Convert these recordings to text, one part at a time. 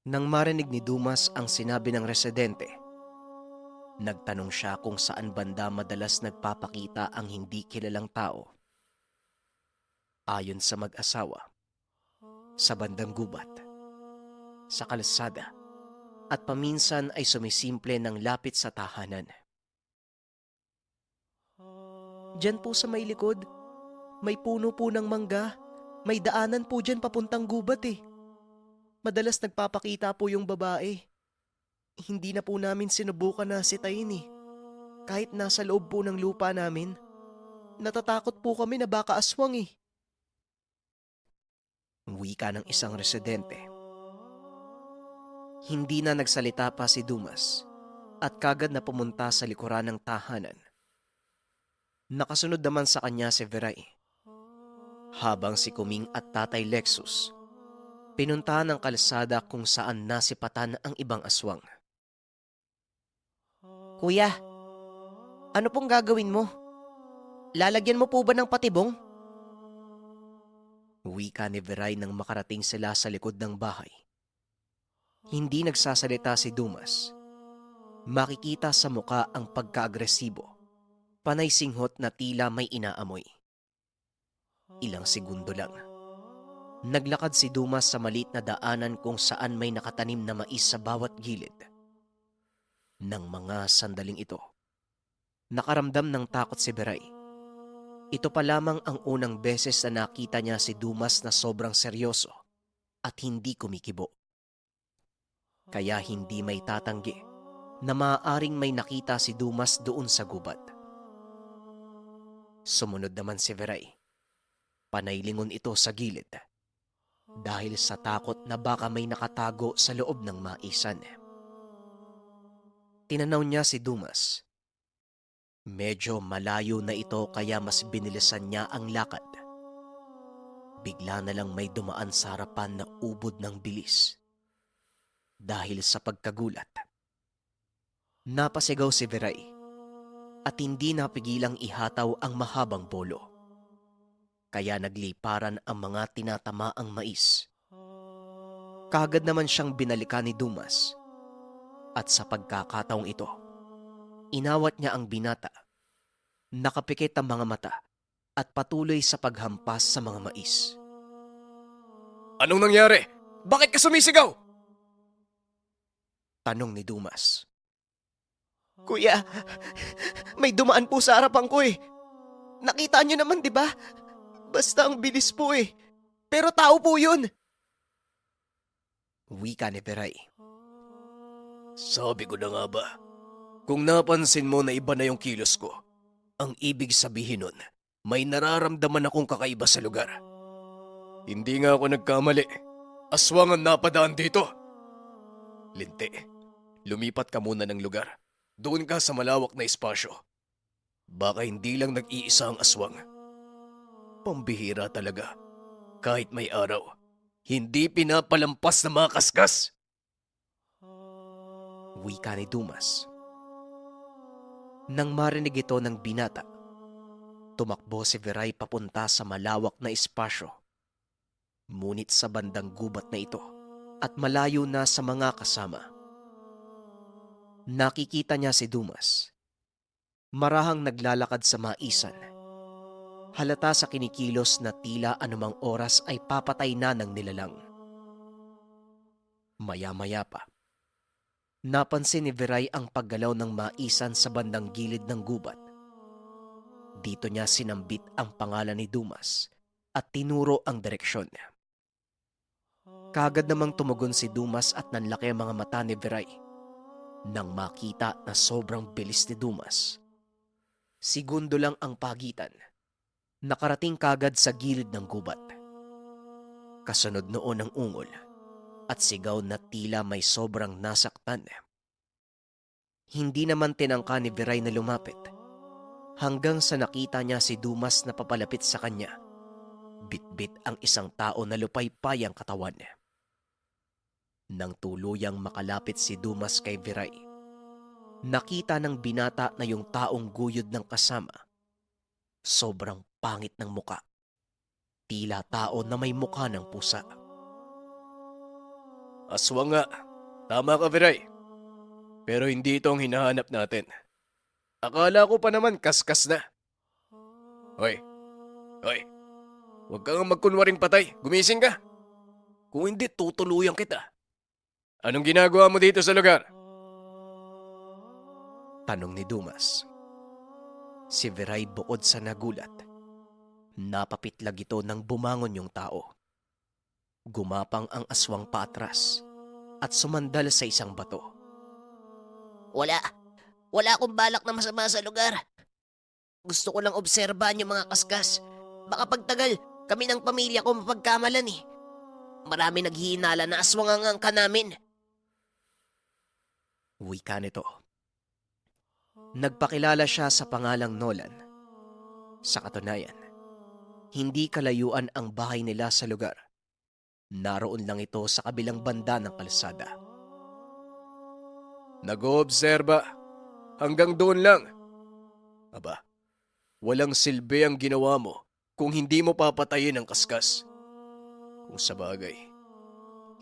Nang marinig ni Dumas ang sinabi ng residente, nagtanong siya kung saan banda madalas nagpapakita ang hindi kilalang tao. Ayon sa mag-asawa, sa bandang gubat, sa kalsada, at paminsan ay sumisimple ng lapit sa tahanan. Diyan po sa may likod, may puno po ng mangga. May daanan po dyan papuntang gubat eh. Madalas nagpapakita po yung babae. Hindi na po namin sinubukan na sitayin eh. Kahit nasa loob po ng lupa namin, natatakot po kami na baka aswang eh. Wika ng isang residente. Hindi na nagsalita pa si Dumas at kagad na pumunta sa likuran ng tahanan. Nakasunod naman sa kanya si Veray. Habang si Kuming at Tatay Lexus, pinuntahan ang kalsada kung saan nasipatan ang ibang aswang. Kuya, ano pong gagawin mo? Lalagyan mo po ba ng patibong? Wika ni Veray nang makarating sila sa likod ng bahay. Hindi nagsasalita si Dumas. Makikita sa muka ang pagka-agresibo. Panay singhot na tila may inaamoy. Ilang segundo lang. Naglakad si Dumas sa maliit na daanan kung saan may nakatanim na mais sa bawat gilid. Nang mga sandaling ito, nakaramdam ng takot si Veray. Ito pa lamang ang unang beses na nakita niya si Dumas na sobrang seryoso at hindi kumikibo. Kaya hindi may tatanggi na maaaring may nakita si Dumas doon sa gubat. Sumunod naman si Veray. Panay lingon ito sa gilid dahil sa takot na baka may nakatago sa loob ng maisan. Tinanaw niya si Dumas. Medyo malayo na ito kaya mas binilisan niya ang lakad. Bigla na lang may dumaan sa harapan na ubod ng bilis. Dahil sa pagkagulat, napasigaw si Veray at hindi napigilang ihataw ang mahabang bolo. Kaya nagliparan ang mga tinatamaang mais. Kagad naman siyang binalikan ni Dumas at sa pagkakataong ito, inawat niya ang binata. Nakapikit ang mga mata at patuloy sa paghampas sa mga mais. Anong nangyari? Bakit ka sumisigaw? Tanong ni Dumas. Kuya, may dumaan po sa harapan ko eh. Nakita niyo naman, di ba? Basta ang bilis po eh. Pero tao po yun. Wika ni Veray. Sabi ko na nga ba, kung napansin mo na iba na yung kilos ko, ang ibig sabihin nun, may nararamdaman akong kakaiba sa lugar. Hindi nga ako nagkamali. Aswang ang napadaan dito. Linti, lumipat ka muna ng lugar. Doon ka sa malawak na espasyo. Baka hindi lang nag-iisa ang aswang. Pambihira talaga. Kahit may araw, hindi pinapalampas na mga kaskas. Wika ni Dumas. Nang marinig ito ng binata, tumakbo si Veray papunta sa malawak na espasyo. Ngunit sa bandang gubat na ito at malayo na sa mga kasama. Nakikita niya si Dumas. Marahang naglalakad sa maisan. Halata sa kinikilos na tila anumang oras ay papatay na ng nilalang. Maya-maya pa, napansin ni Veray ang paggalaw ng maisan sa bandang gilid ng gubat. Dito niya sinambit ang pangalan ni Dumas at tinuro ang direksyon. Kagad namang tumugon si Dumas at nanlaki ang mga mata ni Veray. Nang makita na sobrang bilis ni Dumas, segundo lang ang pagitan. Nakarating kagad sa gilid ng gubat. Kasunod noon ang ungol at sigaw na tila may sobrang nasaktan. Hindi naman tinangka ni Veray na lumapit hanggang sa nakita niya si Dumas na papalapit sa kanya. Bitbit ang isang tao na lupaypay ang katawan. Nang tuluyang makalapit si Dumas kay Veray, nakita ng binata na yung taong guyod ng kasama. Sobrang pangit ng muka. Tila tao na may mukha ng pusa. Aswang nga. Tama ka, Viray. Pero hindi ito ang hinahanap natin. Akala ko pa naman kaskas na. Hoy, hoy. Huwag kang magkunwaring patay. Gumising ka. Kung hindi, tutuluyan kita. Anong ginagawa mo dito sa lugar? Tanong ni Dumas. Si Viray bukod sa nagulat. Napapitlag ito nang bumangon yung tao. Gumapang ang aswang paatras at sumandal sa isang bato. Wala. Wala akong balak na masama sa lugar. Gusto ko lang obserbahan yung mga kaskas. Baka pagtagal, kami ng pamilya ko mapagkamalan eh. Marami naghihinala na aswangangang ka namin. Wika nito. Nagpakilala siya sa pangalang Nolan. Sa katunayan, hindi kalayuan ang bahay nila sa lugar. Naroon lang ito sa kabilang banda ng kalsada. Nag-oobserba. Hanggang doon lang. Aba, walang silbi ang ginawa mo kung hindi mo papatayin ang kaskas. Kung sa bagay,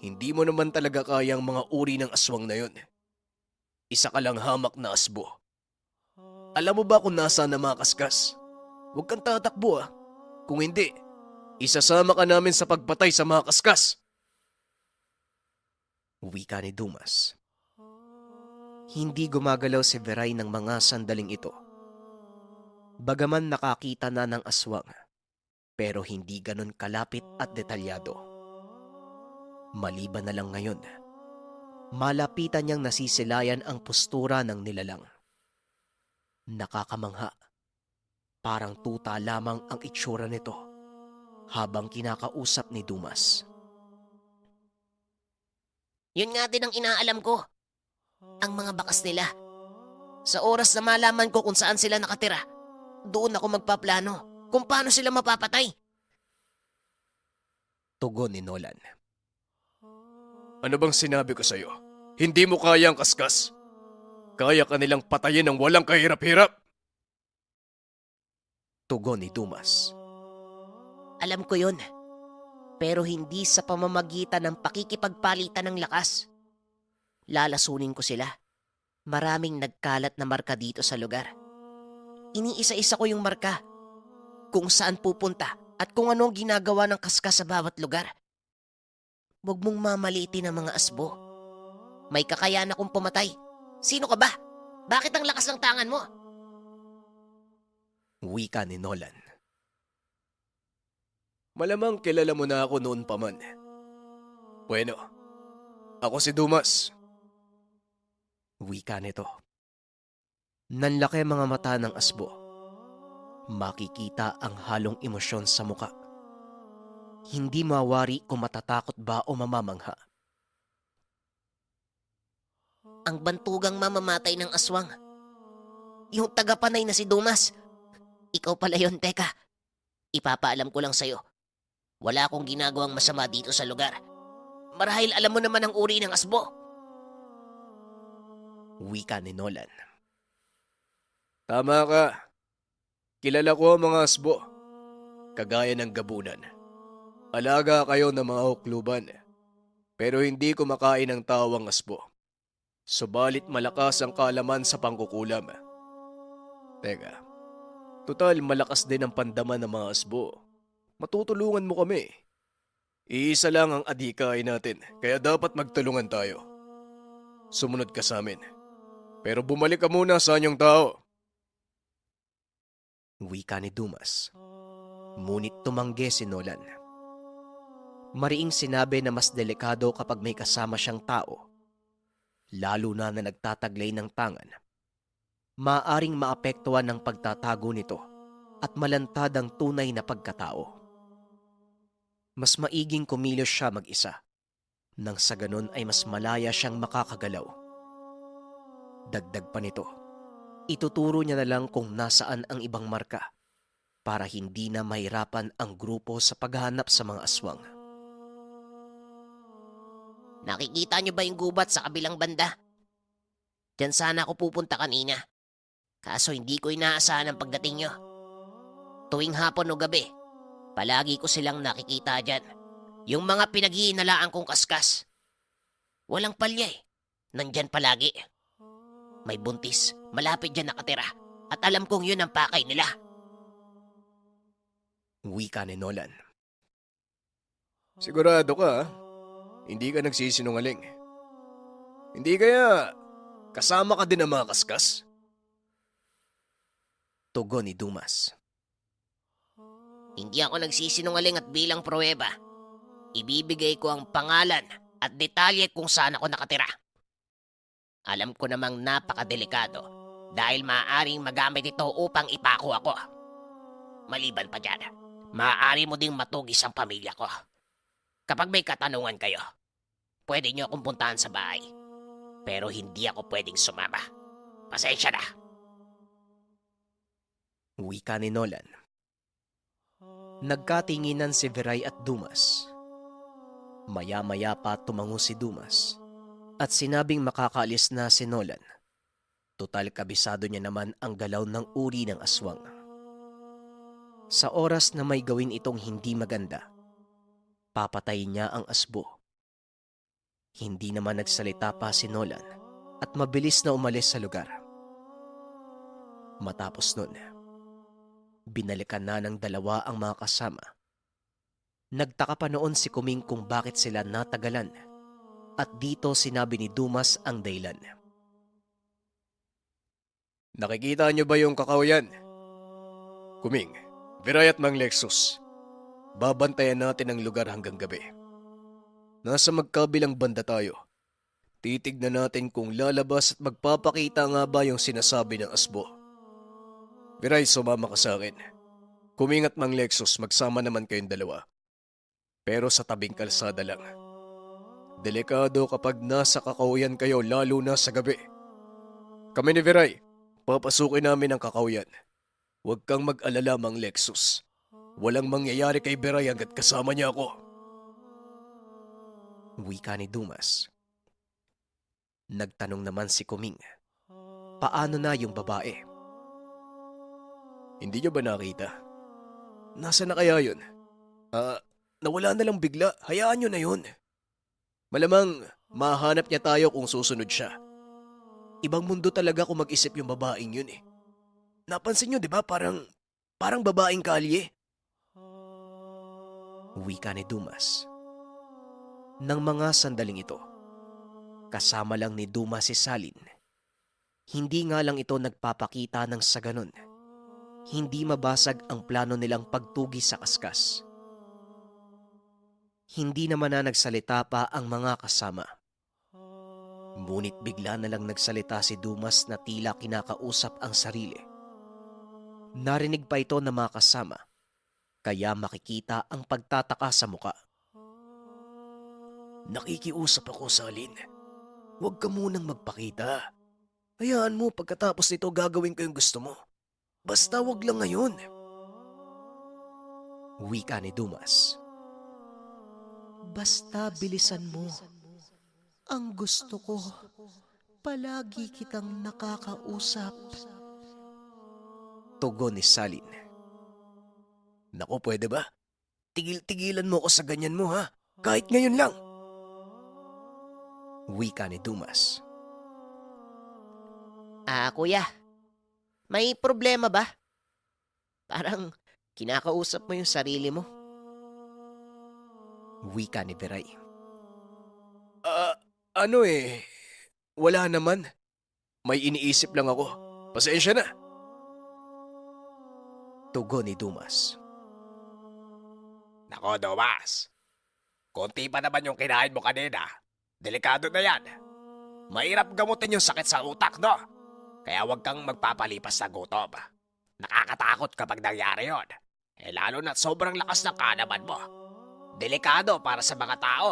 hindi mo naman talaga kaya ang mga uri ng aswang na yon. Isa ka lang hamak na asbo. Alam mo ba kung nasaan ang mga kaskas? Huwag kang tatakbo ah. Kung hindi, isasama ka namin sa pagpatay sa mga kaskas. Wika ni Dumas. Hindi gumagalaw si Viray ng mga sandaling ito. Bagaman nakakita na ng aswang, pero hindi ganon kalapit at detalyado. Maliban na lang ngayon, malapitan niyang nasisilayan ang postura ng nilalang. Nakakamangha. Parang tuta lamang ang itsura nito habang kinakausap ni Dumas. Yun nga din ang inaalam ko. Ang mga bakas nila. Sa oras na malaman ko kung saan sila nakatira, doon ako magpaplano kung paano sila mapapatay. Tugon ni Nolan. Ano bang sinabi ko sa'yo? Hindi mo kaya ang kaskas. Kaya ka nilang patayin ng walang kahirap-hirap. Tugon ni Dumas. Alam ko yun. Pero hindi sa pamamagitan ng pakikipagpalitan ng lakas. Lalasunin ko sila. Maraming nagkalat na marka dito sa lugar. Iniisa-isa ko yung marka. Kung saan pupunta at kung ano ang ginagawa ng kaskas sa bawat lugar. Huwag mong mamaliitin ang mga asbo. May kakayahan akong pumatay. Sino ka ba? Bakit ang lakas ng tangan mo? Wika ni Nolan. Malamang kilala mo na ako noon pa man. Bueno, ako si Dumas. Wika nito. Nanlaki mga mata ng asbo. Makikita ang halong emosyon sa muka. Hindi mawari kung matatakot ba o mamamangha. Ang bantugang mamamatay ng aswang. Yung tagapanay na si Dumas. Ikaw pala yun, teka. Ipapaalam ko lang sa'yo. Wala akong ginagawang masama dito sa lugar. Marahil alam mo naman ang uri ng asbo. Wika ni Nolan. Tama ka. Kilala ko ang mga asbo. Kagaya ng gabunan. Alaga kayo ng mga hukluban. Pero hindi kumakain ng tawang asbo. Subalit malakas ang kalaman sa pangkukulam. Teka, total malakas din ang pandaman ng mga asbo. Matutulungan mo kami. Iisa lang ang adhikain natin, kaya dapat magtulungan tayo. Sumunod ka sa amin. Pero bumalik ka muna sa anyong tao. Wika ni Dumas. Ngunit tumanggi si Nolan. Mariing sinabi na mas delikado kapag may kasama siyang tao. Lalo na nagtataglay ng tangan. Maaring maapektuhan ng pagtatago nito at malantad ang tunay na pagkatao. Mas maiging kumilos siya mag-isa. Nang sa ganon ay mas malaya siyang makakagalaw. Dagdag pa nito, ituturo niya na lang kung nasaan ang ibang marka para hindi na mahirapan ang grupo sa paghahanap sa mga aswang. Nakikita niyo ba yung gubat sa kabilang banda? Diyan sana ako pupunta kanina. Kaso hindi ko inaasahan ang pagdating niyo. Tuwing hapon o gabi, palagi ko silang nakikita dyan. Yung mga pinaghihinalaang kong kaskas. Walang palya eh. Nandyan palagi. May buntis, malapit dyan nakatira. At alam kong yun ang pakay nila. Wika ni Nolan. Sigurado ka, ha? Hindi ka nagsisinungaling. Hindi kaya kasama ka din ng mga kaskas? Tugon ni Dumas. Hindi ako nagsisinungaling at bilang pruweba. Ibibigay ko ang pangalan at detalye kung saan ako nakatira. Alam ko namang napakadelikado dahil maaaring magamit ito upang ipako ako. Maliban pa dyan, maaari mo ding matugis ang pamilya ko. Kapag may katanungan kayo, pwede niyo akong puntahan sa bahay. Pero hindi ako pwedeng sumama. Pasensya na. Wika ni Nolan. Nagkatinginan si Viray at Dumas. Maya-maya pa tumango si Dumas at sinabing makakaalis na si Nolan. Total kabisado niya naman ang galaw ng uri ng aswang. Sa oras na may gawin itong hindi maganda, papatayin niya ang asbo. Hindi naman nagsalita pa si Nolan at mabilis na umalis sa lugar. Matapos nun, binalikan na ng dalawa ang mga kasama. Nagtaka pa noon si Kuming kung bakit sila natagalan at dito sinabi ni Dumas ang dahilan. Nakikita niyo ba yung kakao yan? Kuming, Viray at Mang Lexus. Babantayan natin ang lugar hanggang gabi. Nasa magkabilang banda tayo. Titignan natin kung lalabas at magpapakita nga ba yung sinasabi ng asbo. Viray, sumama ka sa akin. Kuming at Mang Lexus, magsama naman kayong dalawa. Pero sa tabing kalsada lang. Delikado kapag nasa kakauyan kayo lalo na sa gabi. Kami ni Viray, papasukin namin ang kakauyan. Huwag kang mag-alala, Mang Lexus. Walang mangyayari kay Viray hanggat kasama niya ako. Wika ni Dumas. Nagtanong naman si Kuming. Paano na yung babae? Hindi niyo ba nakita? Nasaan na kaya yun? Nawala na lang bigla. Hayaan niyo na yun. Malamang mahanap niya tayo kung susunod siya. Ibang mundo talaga kung mag-isip yung babaeng yun eh. Napansin niyo, di ba? Parang babaeng kalye. Wika ni Dumas. Nang mga sandaling ito, kasama lang ni Dumas si Salin. Hindi nga lang ito nagpapakita ng sa ganon. Hindi mabasag ang plano nilang pagtugi sa kaskas. Hindi naman na nagsalita pa ang mga kasama. Ngunit bigla na lang nagsalita si Dumas na tila kinakausap ang sarili. Narinig pa ito ng mga kasama, kaya makikita ang pagtataka sa muka. Nakikiusap ako, Salin. Huwag ka munang magpakita. Hayaan mo, pagkatapos nito gagawin ko yung gusto mo. Basta wag lang ngayon. Wika ni Dumas. Basta bilisan mo. Ang gusto ko, palagi kitang nakakausap. Tugon ni Salin. Naku, pwede ba? Tigil-tigilan mo ako sa ganyan mo, ha? Kahit ngayon lang. Wika ni Dumas. Kuya, may problema ba? Parang kinakausap mo yung sarili mo. Wika ni Viray. Wala naman. May iniisip lang ako. Pasensya na. Tugon ni Dumas. Nako, Dumas. Konti pa naman yung kinain mo kanina. Delikado na yan. Mahirap gamutin yung sakit sa utak, no? Kaya huwag kang magpapalipas sa gutom. Nakakatakot kapag nangyari yon. Lalo na sobrang lakas ng kanaman mo. Delikado para sa mga tao.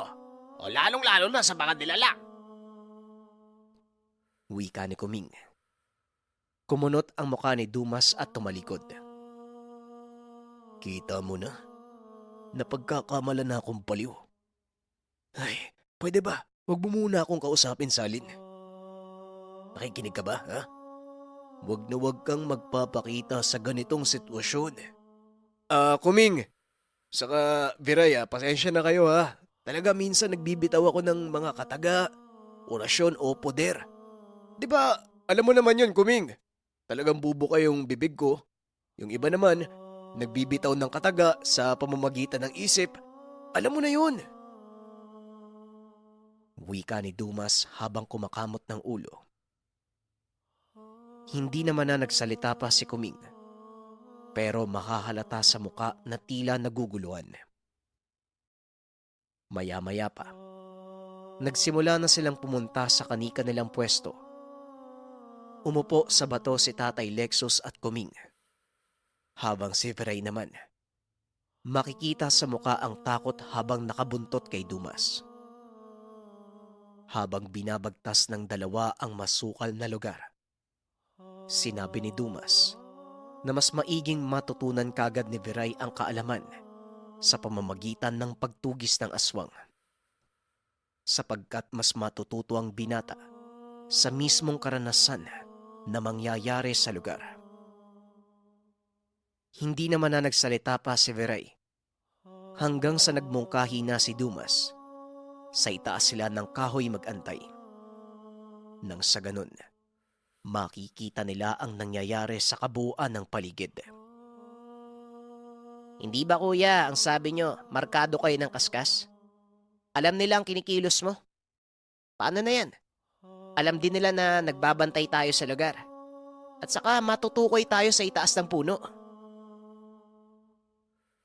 O lalong-lalo na sa mga nilalang. Wika ni Kuming. Kumunot ang mukha ni Dumas at tumalikod. Kita mo na. Napagkakamala na akong baliw. Ay, pwede ba? Huwag mo muna akong kausapin, Salin. Nakikinig ka ba, ha? Huwag na huwag kang magpapakita sa ganitong sitwasyon. Kuming. Saka, Viray, pasensya na kayo, ha? Talaga minsan nagbibitaw ako ng mga kataga. orasyon o poder. Di ba, alam mo naman yun, Kuming. Talagang bubuka yung bibig ko. Yung iba naman, nagbibitaw ng kataga sa pamamagitan ng isip. Alam mo na yun. Wika ni Dumas habang kumakamot ng ulo. Hindi naman na nagsalita pa si Kuming, pero makahalata sa muka na tila naguguluhan. Maya-maya pa, nagsimula na silang pumunta sa kani-kanilang pwesto. Umupo sa bato si Tatay Lexus at Kuming, habang si Viray naman, makikita sa muka ang takot habang nakabuntot kay Dumas. Habang binabagtas ng dalawa ang masukal na lugar, sinabi ni Dumas na mas maiging matutunan kagad ni Viray ang kaalaman sa pamamagitan ng pagtugis ng aswang, sapagkat mas matututo ang binata sa mismong karanasan na mangyayari sa lugar. Hindi naman na nagsalita pa si Viray hanggang sa nagmungkahi na si Dumas. Sa itaas sila ng kahoy mag-antay. Nang sa ganun, makikita nila ang nangyayari sa kabuuan ng paligid. Hindi ba kuya, ang sabi nyo, markado kayo ng kaskas? Alam nila ang kinikilos mo? Paano na yan? Alam din nila na nagbabantay tayo sa lugar. At saka matutukoy tayo sa itaas ng puno.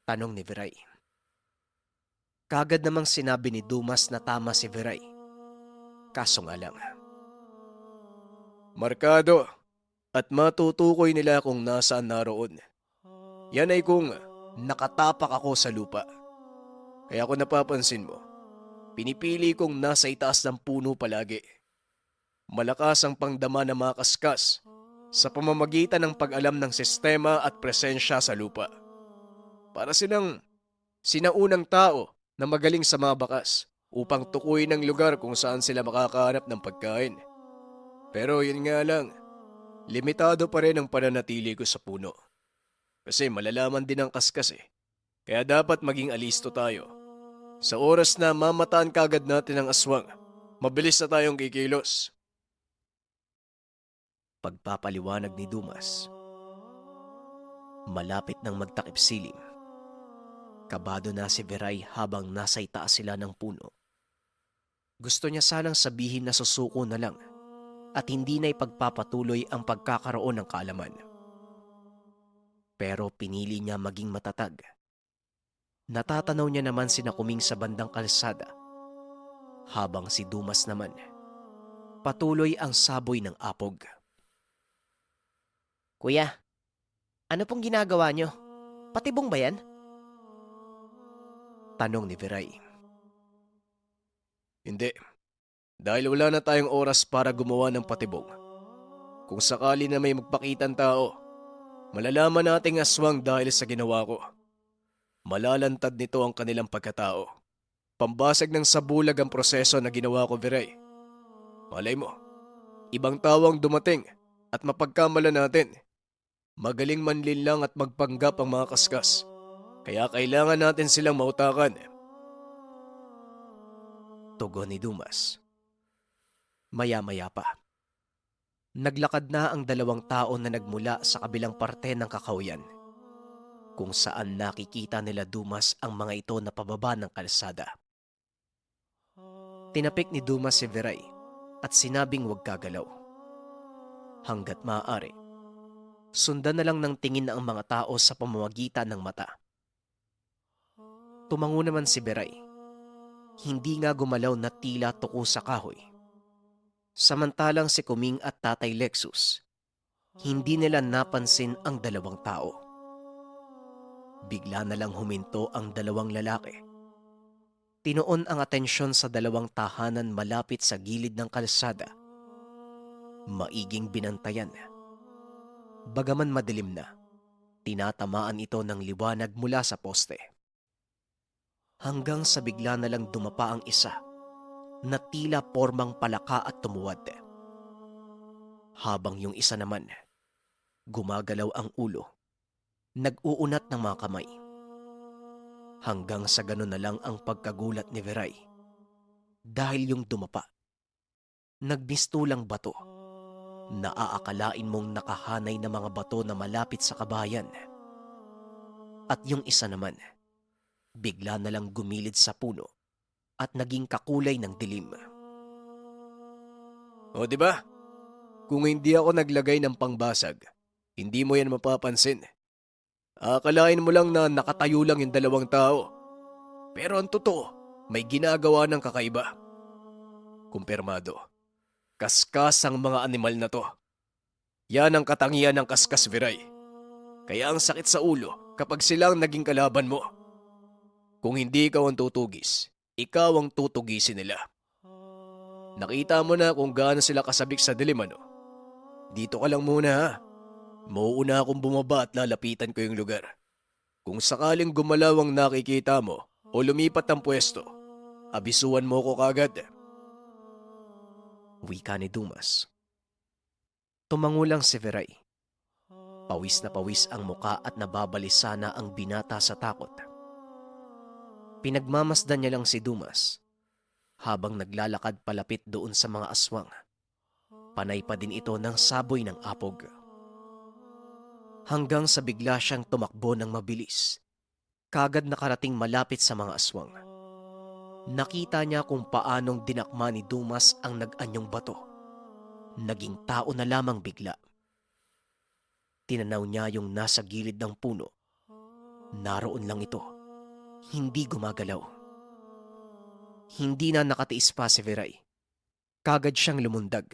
Tanong ni Viray. Kagad namang sinabi ni Dumas na tama si Viray. Kaso nga lang, Markado at matutukoy nila kung nasaan naroon. Yan ay kung nakatapak ako sa lupa. Kaya kung napapansin mo, pinipili kong nasa itaas ng puno palagi. Malakas ang pangdama ng mga kaskas sa pamamagitan ng pag-alam ng sistema at presensya sa lupa. Para silang sinaunang tao na magaling sa mga bakas upang tukuyin ang lugar kung saan sila makakahanap ng pagkain. Pero yun nga lang, limitado pa rin ang pananatili ko sa puno. Kasi malalaman din ang kaskas eh. Kaya dapat maging alisto tayo. Sa oras na mamataan kagad natin ang aswang, mabilis na tayong kikilos. pagpapaliwanag ni Dumas. Malapit nang magtakip silim. Kabado na si Viray habang nasa itaas sila ng puno. Gusto niya sanang sabihin na susuko na lang at hindi na ipagpapatuloy ang pagkakaroon ng kaalaman. Pero pinili niya maging matatag. Natatanaw niya naman sina Kuming sa bandang kalsada, habang si Dumas naman patuloy ang saboy ng apog. Kuya, ano pong ginagawa nyo? Patibong ba yan? Tanong ni Viray. Hindi. Dahil wala na tayong oras para gumawa ng patibong. Kung sakali na may magpakitang tao, malalaman nating aswang dahil sa ginawa ko. Malalantad nito ang kanilang pagkatao. Pambasag ng sabulag ang proseso na ginawa ko, Viray. Malay mo, ibang tao ang dumating at mapagkamala natin. Magaling manlinlang at magpanggap ang mga kaskas. Kaya kailangan natin silang mautakan. Tugon ni Dumas. Maya-maya pa, naglakad na ang dalawang tao na nagmula sa kabilang parte ng kakahuyan, kung saan nakikita nila Dumas ang mga ito na pababa ng kalsada. Tinapik ni Dumas si Viray at sinabing huwag kagalaw. Hanggat maaari, sundan na lang ng tingin ang mga tao sa pamamagitan ng mata. Tumango naman si Viray. Hindi nga gumalaw na tila tuko sa kahoy. Samantalang si Kuming at Tatay Lexus, hindi nila napansin ang dalawang tao. Bigla na lang huminto ang dalawang lalaki. Tinoon ang atensyon sa dalawang tahanan malapit sa gilid ng kalsada. Maiging binantayan. Bagaman madilim na, tinatamaan ito ng liwanag mula sa poste. Hanggang sa bigla na lang dumapa ang isa na tila pormang palaka at tumuwad. Habang yung isa naman, gumagalaw ang ulo, nag-uunat ng mga kamay. Hanggang sa ganun na lang ang pagkagulat ni Viray dahil yung dumapa nagmistulang bato. Naaakalain mong nakahanay na mga bato na malapit sa kabahayan. At yung isa naman, bigla na lang gumilid sa puno at naging kakulay ng dilim. O di ba? Kung hindi ako naglagay ng pangbasag, hindi mo yan mapapansin. Akalain mo lang na nakatayo lang yung dalawang tao. Pero ang totoo, may ginagawa ng kakaiba. Kumpirmado. Kaskas ang mga animal na to. Yan ang katangian ng kaskas, Viray. Kaya ang sakit sa ulo kapag silang naging kalaban mo. Kung hindi ikaw ang tutugis, ikaw ang tutugisin nila. Nakita mo na kung gaano sila kasabik sa dilim, ano? Dito ka lang muna, ha? Mauuna akong bumaba at lalapitan ko yung lugar. Kung sakaling gumalaw ang nakikita mo o lumipat ang pwesto, abisuan mo ko kagad. Wika ni Dumas. Tumangulang si Viray. Pawis na pawis ang muka at nababalisa na ang binata sa takot. Pinagmamasdan niya lang si Dumas habang naglalakad palapit doon sa mga aswang. Panay pa din ito ng saboy ng apog. Hanggang sa bigla siyang tumakbo ng mabilis. Kagad nakarating malapit sa mga aswang. Nakita niya kung paanong dinakma ni Dumas ang nag-anyong bato. Naging tao na lamang bigla. Tinanaw niya yung nasa gilid ng puno. Naroon lang ito. Hindi gumagalaw. Hindi na nakatiis pa si Viray. Kagad siyang lumundag.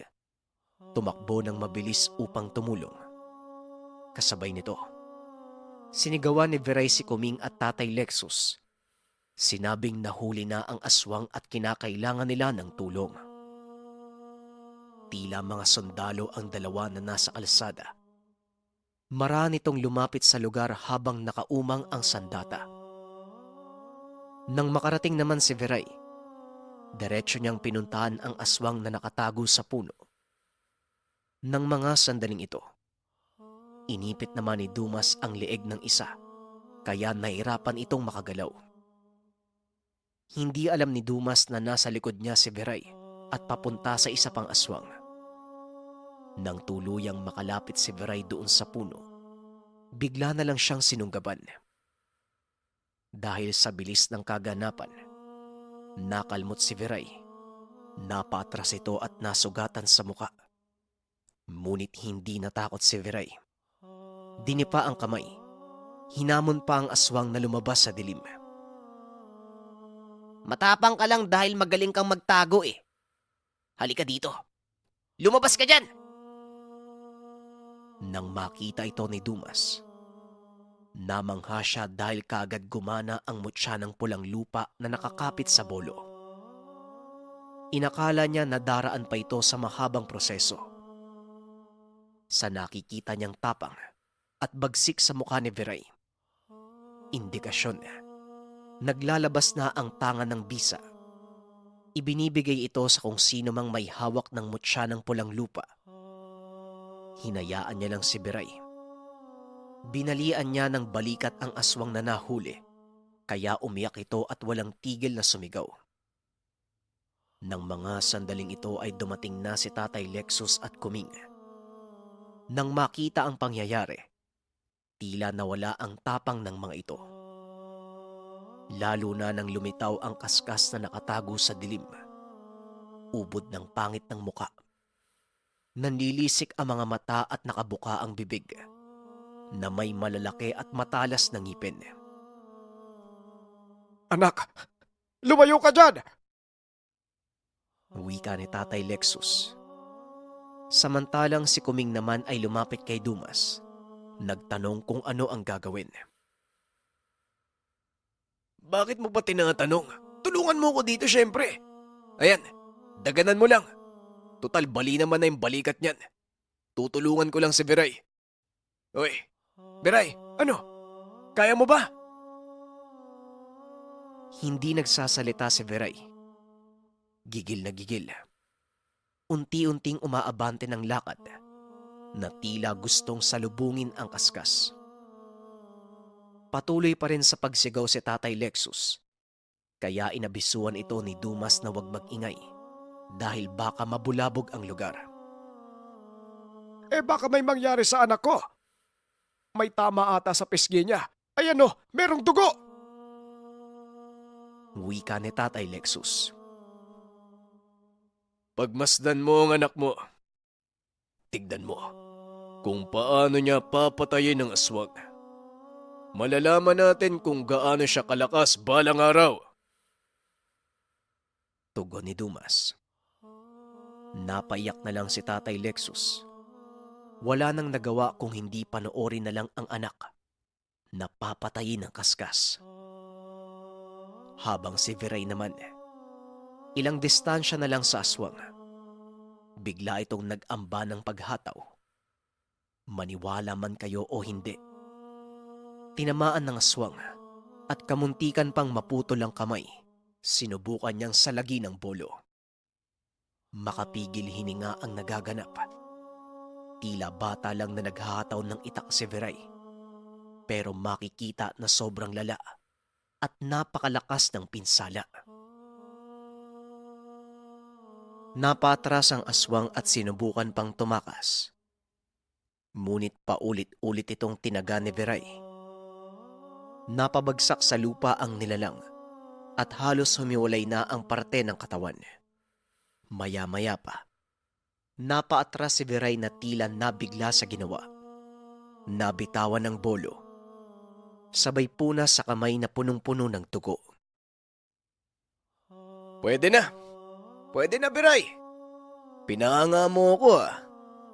Tumakbo ng mabilis upang tumulong. Kasabay nito, sinigawan ni Viray si Kuming at Tatay Lexus. Sinabing nahuli na ang aswang at kinakailangan nila ng tulong. Tila mga sundalo ang dalawa na nasa kalsada. Marami nitong lumapit sa lugar habang nakaumang ang sandata. Nang makarating naman si Viray, diretso niyang pinuntahan ang aswang na nakatago sa puno. Nang mga sandaling ito, inipit naman ni Dumas ang leeg ng isa, kaya nahirapan itong makagalaw. Hindi alam ni Dumas na nasa likod niya si Viray at papunta sa isa pang aswang. Nang tuluyang makalapit si Viray doon sa puno, bigla na lang siyang sinunggaban. Dahil sa bilis ng kaganapan, nakalmot si Viray. Napatras ito at nasugatan sa muka. Ngunit hindi natakot si Viray. Dinipa ang kamay. Hinamon pa ang aswang na lumabas sa dilim. Matapang ka lang dahil magaling kang magtago eh. Halika dito. Lumabas ka dyan! Nang makita ito ni Dumas, namangha siya dahil kaagad gumana ang mutya ng pulang lupa na nakakapit sa bolo. Inakala niya na daraan pa ito sa mahabang proseso. Sa nakikita niyang tapang at bagsik sa mukha ni Viray, indikasyon, naglalabas na ang tangan ng bisa. Ibinibigay ito sa kung sino mang may hawak ng mutya ng pulang lupa. Hinayaan niya lang si Viray. Binalian niya ng balikat ang aswang na nahuli, kaya umiyak ito at walang tigil na sumigaw. Nang mga sandaling ito ay dumating na si Tatay Lexus at Kuming. Nang makita ang pangyayari, tila nawala ang tapang ng mga ito. Lalo na nang lumitaw ang kaskas na nakatago sa dilim. Ubod ng pangit ng muka. Nanlilisik ang mga mata at nakabuka ang bibig na may malalaki at matalas na ngipin. Anak, lumayo ka dyan! Wika ni Tatay Lexus. Samantalang si Kuming naman ay lumapit kay Dumas. Nagtanong kung ano ang gagawin. Bakit mo ba tinatanong? Tulungan mo ko dito, syempre. Ayan, daganan mo lang. Total, bali naman na yung balikat niyan. Tutulungan ko lang si Viray. Uy, Viray, ano? Kaya mo ba? Hindi nagsasalita si Viray. Gigil na gigil. Unti-unting umaabante ng lakad na tila gustong salubungin ang kaskas. Patuloy pa rin sa pagsigaw si Tatay Lexus, kaya inabisuan ito ni Dumas na huwag mag-ingay. dahil baka mabulabog ang lugar. Baka may mangyari sa anak ko. May tama ata sa pisngi niya. Ayan o, merong dugo! Wika ni Tatay Lexus. Pagmasdan mo ang anak mo. Tignan mo kung paano niya papatayin ang aswang. Malalaman natin kung gaano siya kalakas balang araw. Tugon ni Dumas. Napaiyak na lang si Tatay Lexus. Wala nang nagawa kung hindi panoorin na lang ang anak na papatayin ng kaskas. Habang si Viray naman, ilang distansya na lang sa aswang, bigla itong nag-amba ng paghataw. Maniwala man kayo o hindi, tinamaan ng aswang at kamuntikan pang maputol ang kamay, sinubukan niyang salagi ng bolo. Makapigil hininga ang nagaganap. Tila bata lang na naghahataw ng itak si Viray, pero makikita na sobrang lala at napakalakas ng pinsala. Napatras ang aswang at sinubukan pang tumakas. Ngunit paulit-ulit itong tinaga ni Viray. Napabagsak sa lupa ang nilalang at halos humiwalay na ang parte ng katawan. Maya-maya pa, napaatras si Viray na tila nabigla sa ginawa. Nabitawan ng bolo. Sabay puna sa kamay na punong-puno ng dugo. Pwede na. Pwede na, Biray. Pinahanga mo ako ah.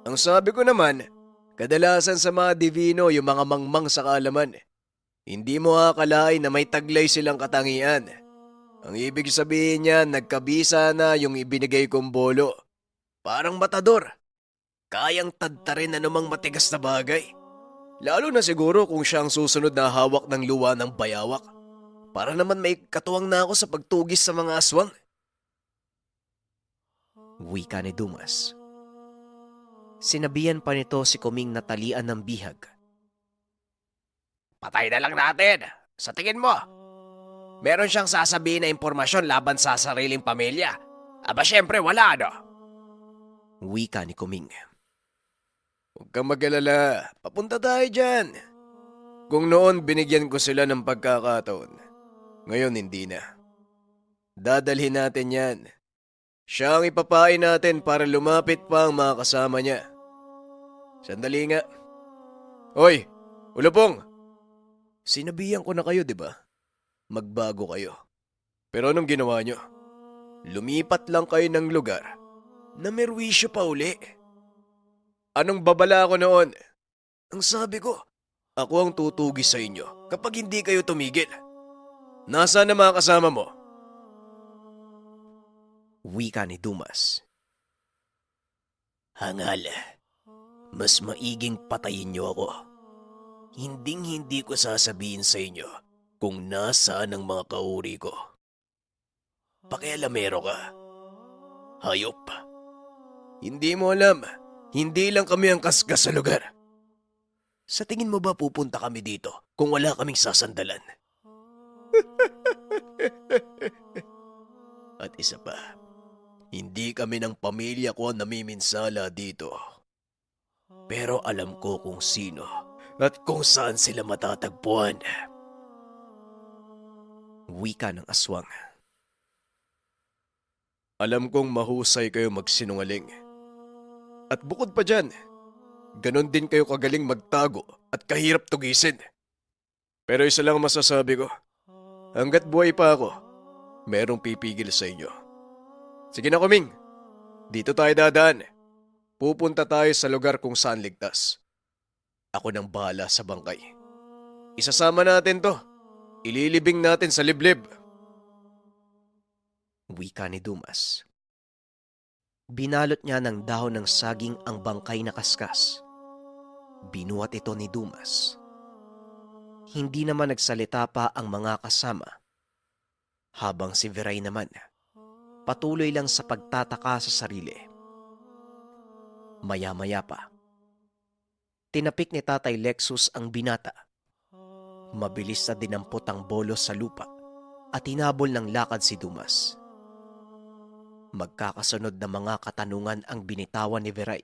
Ang sabi ko naman, kadalasan sa mga divino yung mga mangmang sa kaalaman. Hindi mo akalain na may taglay silang katangian. Ang ibig sabihin niya, nagkabisa na yung ibinigay kong bolo. Parang matador. Kayang tadtarin anumang matigas na bagay. Lalo na siguro kung siya ang susunod na hawak ng luwa ng bayawak. Para naman may katuwang na ako sa pagtugis sa mga aswang. Wika ni Dumas. Sinabihan pa nito si Kuming na talian ng bihag. Patay na lang natin. Sa tingin mo, meron siyang sasabihin na impormasyon laban sa sariling pamilya. Aba syempre wala, no? Wika ni Kuming. Huwag kang mag-alala, papunta tayo dyan. Kung noon binigyan ko sila ng pagkakataon, ngayon hindi na. Dadalhin natin yan. Siya ang ipapain natin para lumapit pa ang mga kasama niya. Sandali nga. Hoy, Ulupong! Sinabihan ko na kayo, di ba? Magbago kayo. Pero anong ginawa nyo? Lumipat lang kayo ng lugar na merwisyo pa uli. Anong babala ko noon? Ang sabi ko, ako ang tutugis sa inyo kapag hindi kayo tumigil. Nasaan na mga kasama mo? Wika ni Dumas. Hangal, mas maiging patayin niyo ako. Hinding-hindi ko sasabihin sa inyo kung nasaan ang mga kauri ko. Pakialamero ka. Hayop. Hindi mo alam, hindi lang kami ang kaskas sa lugar. Sa tingin mo ba pupunta kami dito kung wala kaming sasandalan? At isa pa, hindi kami ng pamilya ko namiminsala dito. Pero alam ko kung sino at kung saan sila matatagpuan. Wika ng aswang. Alam kong mahusay kayo magsinungaling. At bukod pa dyan, ganon din kayo kagaling magtago at kahirap tugisin. Pero isa lang masasabi ko, hanggat buhay pa ako, merong pipigil sa inyo. Sige na, Kuming. Dito tayo dadaan. Pupunta tayo sa lugar kung saan ligtas. Ako nang bahala sa bangkay. Isasama natin to. Ililibing natin sa liblib. Wika ni Dumas. Binalot niya ng dahon ng saging ang bangkay na kaskas. Binuhat ito ni Dumas. Hindi naman nagsalita pa ang mga kasama. Habang si Viray naman, patuloy lang sa pagtataka sa sarili. Maya-maya pa, tinapik ni Tatay Lexus ang binata. Mabilis na dinampot ang bolos sa lupa at hinabol ng lakad si Dumas. Magkakasunod na mga katanungan ang binitawan ni Veray.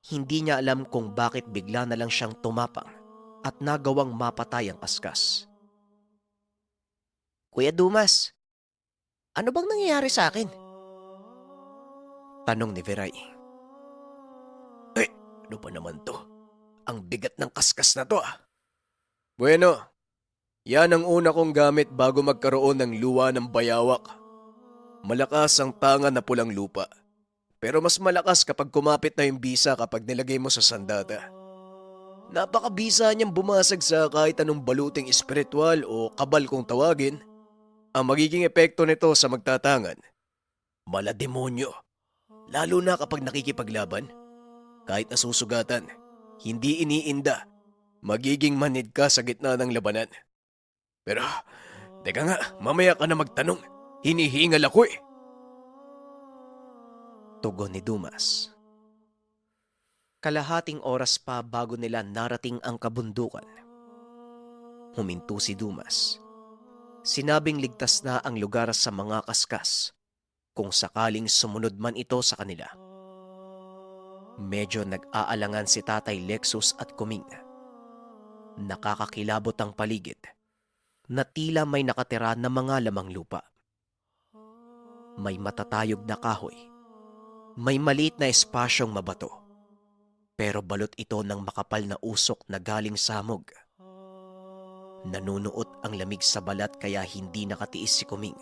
Hindi niya alam kung bakit bigla na lang siyang tumapang at nagawang mapatay ang kaskas. Kuya Dumas, ano bang nangyayari sa akin? Tanong ni Veray. Ano ba naman to? Ang bigat ng kaskas na to ah. Bueno, yan ang una kong gamit bago magkaroon ng luwa ng bayawak. Malakas ang tanga na pulang lupa. Pero mas malakas kapag kumapit na yung bisa kapag nilagay mo sa sandata. Napakabisa niyang bumasag sa kahit anong baluting espiritual o kabal kung tawagin. Ang magiging epekto nito sa magtatangan, malademonyo. Lalo na kapag nakikipaglaban. Kahit nasusugatan, hindi iniinda. Magiging manid ka sa gitna ng labanan. Pero, teka nga, mamaya ka na magtanong. Hinihingal ako eh. Tugon ni Dumas. Kalahating oras pa bago nila narating ang kabundukan. Huminto si Dumas. Sinabing ligtas na ang lugar sa mga kaskas kung sakaling sumunod man ito sa kanila. Medyo nag-aalangan si Tatay Lexus at Kuming. Nakakakilabot ang paligid na tila may nakatira na mga lamang lupa. May matatayog na kahoy. May maliit na espasyong mabato. Pero balot ito ng makapal na usok na galing sa hamog. Nanunuot ang lamig sa balat kaya hindi nakatiis si Kuming.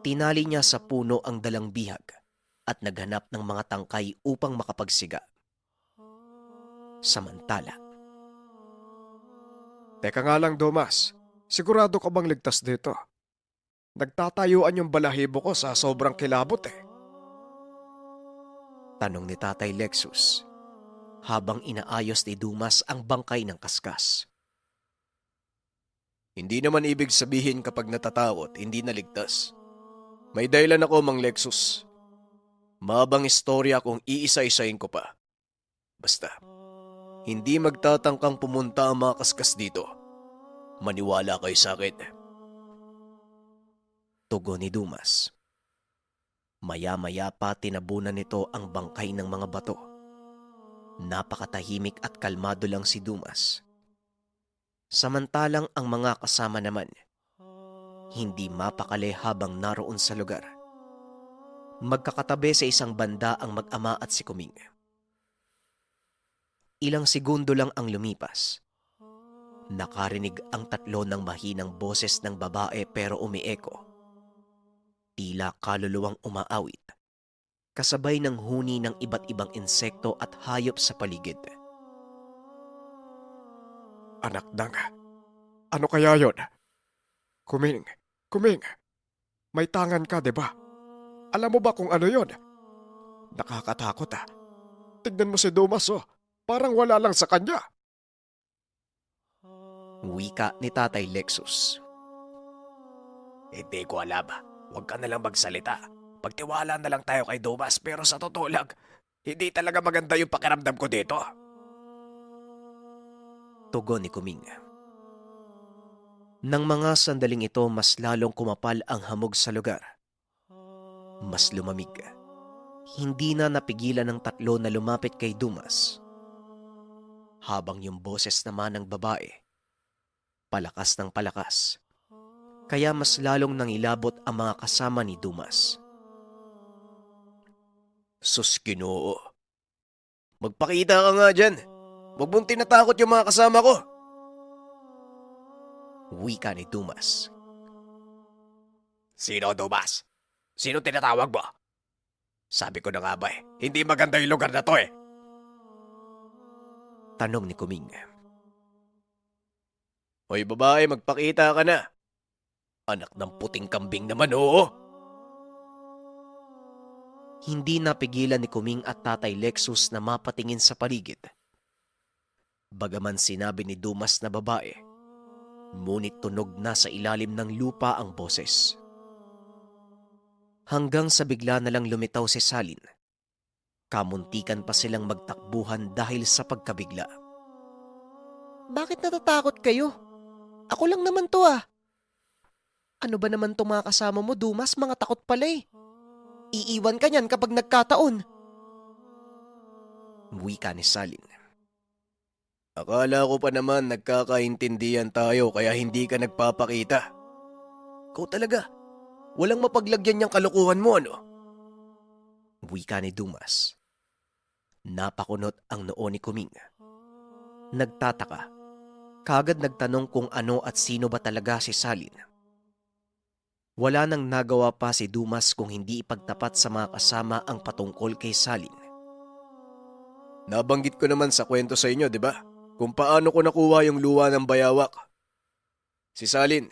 Tinali niya sa puno ang dalang bihag at naghanap ng mga tangkay upang makapagsiga. Samantala, Teka nga lang, Dumas. Sigurado ka bang ligtas dito? Nagtatayuan yung balahibo ko sa sobrang kilabot eh. tanong ni Tatay Lexus habang inaayos ni Dumas ang bangkay ng kaskas. Hindi naman ibig sabihin kapag natatakot, hindi naligtas. May dahilan ako, Mang Lexus. Mabang istorya kung iisa-isahin ko pa. Basta, hindi magtatangkang pumunta ang mga kaskas dito. Maniwala kayo sa akin. Tugon ni Dumas. Maya-maya pa tinabunan nito ang bangkay ng mga bato. Napakatahimik at kalmado lang si Dumas. Samantalang ang mga kasama naman, hindi mapakali habang naroon sa lugar. Magkakatabi sa isang banda ang mag-ama at si Kuming. Ilang segundo lang ang lumipas. Nakarinig ang tatlo ng mahinang boses ng babae pero umieko. Tila kaluluwang umaawit, kasabay ng huni ng iba't ibang insekto at hayop sa paligid. Anak nang, ano kaya yon? Kuming, may tangan ka, di ba? Alam mo ba kung ano yon? Nakakatakot ah. Tignan mo si Dumas oh, parang wala lang sa kanya. Wika ni Tatay Lexus. Hindi ko alam. Huwag ka na lang magsalita. Pagtiwala na lang tayo kay Dumas pero sa totoo lang, hindi talaga maganda yung pakiramdam ko dito. Tugon ni Kuming. Nang mga sandaling ito, mas lalong kumapal ang hamog sa lugar. Mas lumamig. Hindi na napigilan ng tatlo na lumapit kay Dumas. Habang yung boses naman ng babae, palakas ng palakas. Kaya mas lalong nangilabot ang mga kasama ni Dumas. Sus, Ginoo. Magpakita ka nga dyan. Huwag mong tinatakot yung mga kasama ko. Wika ni Dumas. Sino, Dumas? Sino tinatawag mo? Sabi ko na nga ba hindi maganda yung lugar na to eh. Tanong ni Kuming. Hoy babae, magpakita ka na. Anak ng puting kambing naman, oo. Hindi napigilan ni Kuming at Tatay Lexus na mapatingin sa paligid. Bagaman sinabi ni Dumas na babae, ngunit tunog na sa ilalim ng lupa ang boses. Hanggang sa bigla na lang lumitaw si Salin. Kamuntikan pa silang magtakbuhan dahil sa pagkabigla. Bakit natatakot kayo? Ako lang naman to ah. Ano ba naman itong mga kasama mo, Dumas? Mga takot pala eh. Iiwan ka niyan kapag nagkataon. Wika ni Salin. Akala ko pa naman nagkakaintindihan tayo kaya hindi ka nagpapakita. Ikaw talaga, walang mapaglagyan niyang kalokohan mo ano? Wika ni Dumas. Napakunot ang noo ni Kuming. Nagtataka. Kagad nagtanong kung ano at sino ba talaga si Salin. Wala nang nagawa pa si Dumas kung hindi ipagtapat sa mga kasama ang patungkol kay Salin. Nabanggit ko naman sa kwento sa inyo, di ba? Kung paano ko nakuha yung luha ng bayawak. Si Salin,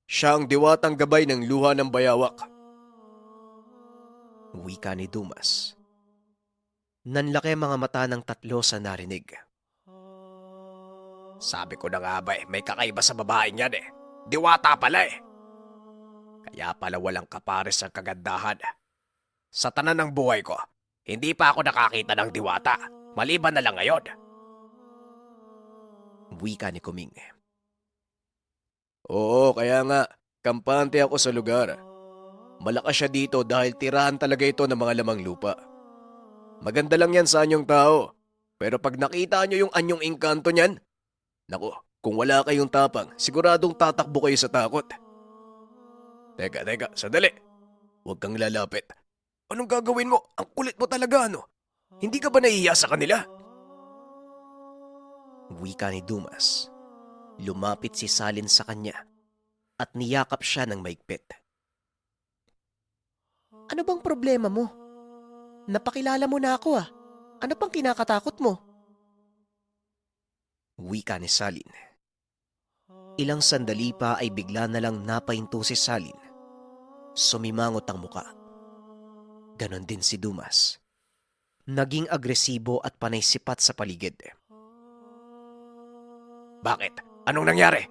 siya ang diwatang gabay ng luha ng bayawak. Wika ni Dumas. Nanlaki mga mata ng tatlo sa narinig. Sabi ko na nga ba may kakaiba sa babaeng yan Diwata pala Kaya pala walang kapares ang kagandahan. Sa tanan ng buhay ko, hindi pa ako nakakita ng diwata. Maliban na lang ngayon. Wika ni Kuming. Oo, kaya nga, kampante ako sa lugar. Malakas siya dito dahil tirahan talaga ito ng mga lamang lupa. Maganda lang yan sa anyong tao. Pero pag nakita nyo yung anyong engkanto niyan, naku, kung wala kayong tapang, siguradong tatakbo kayo sa takot. Teka, sandali. Huwag kang lalapit. Anong gagawin mo? Ang kulit mo talaga, ano? Hindi ka ba nahihiya sa kanila? Wika ni Dumas. Lumapit si Salin sa kanya at niyakap siya ng maigpit. Ano bang problema mo? Napakilala mo na ako Ano pang kinakatakot mo? Wika ni Salin. Ilang sandali pa ay bigla na lang napahinto si Salin. Sumimangot ang muka. Ganon din si Dumas. Naging agresibo at panay sipat sa paligid. Bakit? Anong nangyari?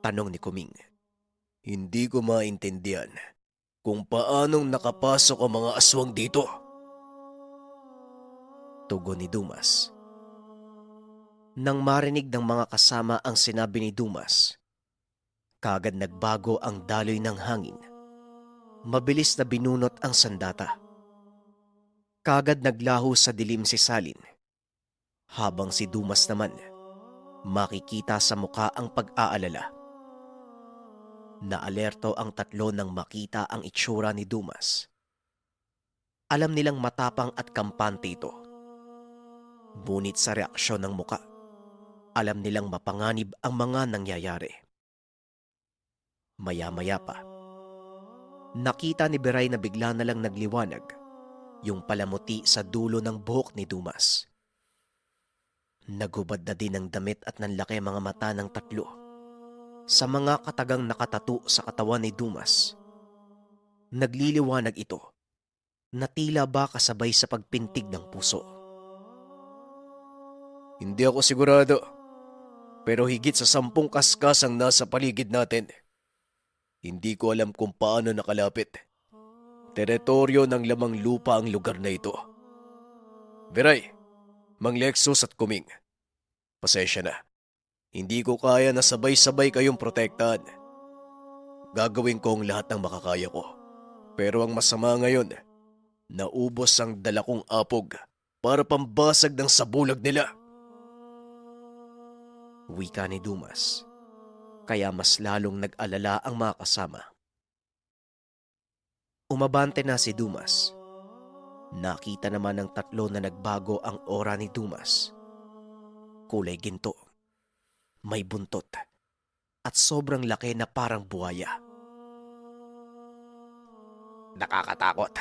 Tanong ni Kuming. Hindi ko maintindihan kung paanong nakapasok ang mga aswang dito. Tugon ni Dumas. Nang marinig ng mga kasama ang sinabi ni Dumas, kagad nagbago ang daloy ng hangin. Mabilis na binunot ang sandata. Kagad naglaho sa dilim si Salin. Habang si Dumas naman, makikita sa muka ang pag-aalala. Naalerto ang tatlo nang makita ang itsura ni Dumas. Alam nilang matapang at kampante ito. Ngunit sa reaksyon ng muka, alam nilang mapanganib ang mga nangyayari. Maya-maya pa, nakita ni Beray na bigla na lang nagliwanag yung palamuti sa dulo ng buhok ni Dumas. Nagubad na din ang damit at nanlaki mga mata ng tatlo sa mga katagang nakatato sa katawan ni Dumas. Nagliliwanag ito na tila ba kasabay sa pagpintig ng puso. Hindi ako sigurado, pero higit sa 10 kaskas ang nasa paligid natin. Hindi ko alam kung paano nakalapit. Teritoryo ng lamang lupa ang lugar na ito. Beray, Mang Lexus at Kuming, pasensya na. Hindi ko kaya na sabay-sabay kayong protektahan. Gagawin ko ang lahat ng makakaya ko. Pero ang masama ngayon, naubos ang dala kong apog para pambasag ng sabulag nila. Wika ni Dumas, kaya mas lalong nag-alala ang mga kasama. Umabante na si Dumas. Nakita naman ng tatlo na nagbago ang aura ni Dumas. Kulay ginto, may buntot, at sobrang laki na parang buhaya. Nakakatakot.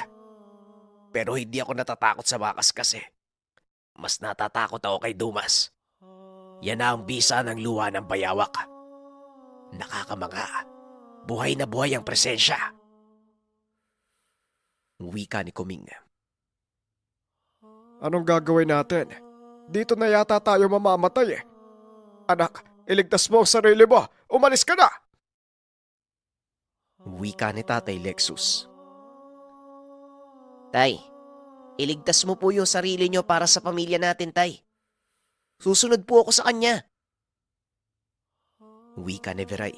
Pero hindi ako natatakot sa bakas kasi. Mas natatakot ako kay Dumas. Yan na ang bisa ng luha ng bayawak. Nakakamanga. Buhay na buhay ang presensya. Wika ni Kuming. Anong gagawin natin? Dito na yata tayo mamamatay Anak, iligtas mo ang sarili mo. Umalis ka na! Wika ni Tatay Lexus. Tay, iligtas mo po yung sarili nyo para sa pamilya natin, Tay. Susunod po ako sa kanya. Wika ni Veray.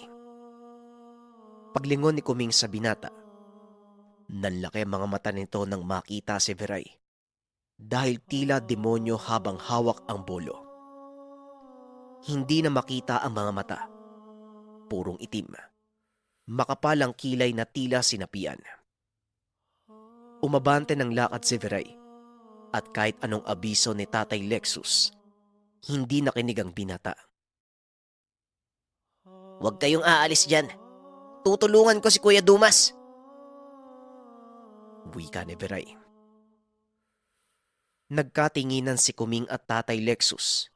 Paglingon ni Kuming sa binata, Nanlaki ang mga mata nito nang makita si Viray dahil tila demonyo habang hawak ang bolo. Hindi na makita ang mga mata. Purong itim. Makapal ang kilay na tila sinapian. Umabante ng lakad si Viray at kahit anong abiso ni Tatay Lexus, hindi nakinig ang binata. Huwag kayong aalis dyan. Tutulungan ko si Kuya Dumas. Wika ni Viray. Nagkatinginan si Kuming at Tatay Lexus.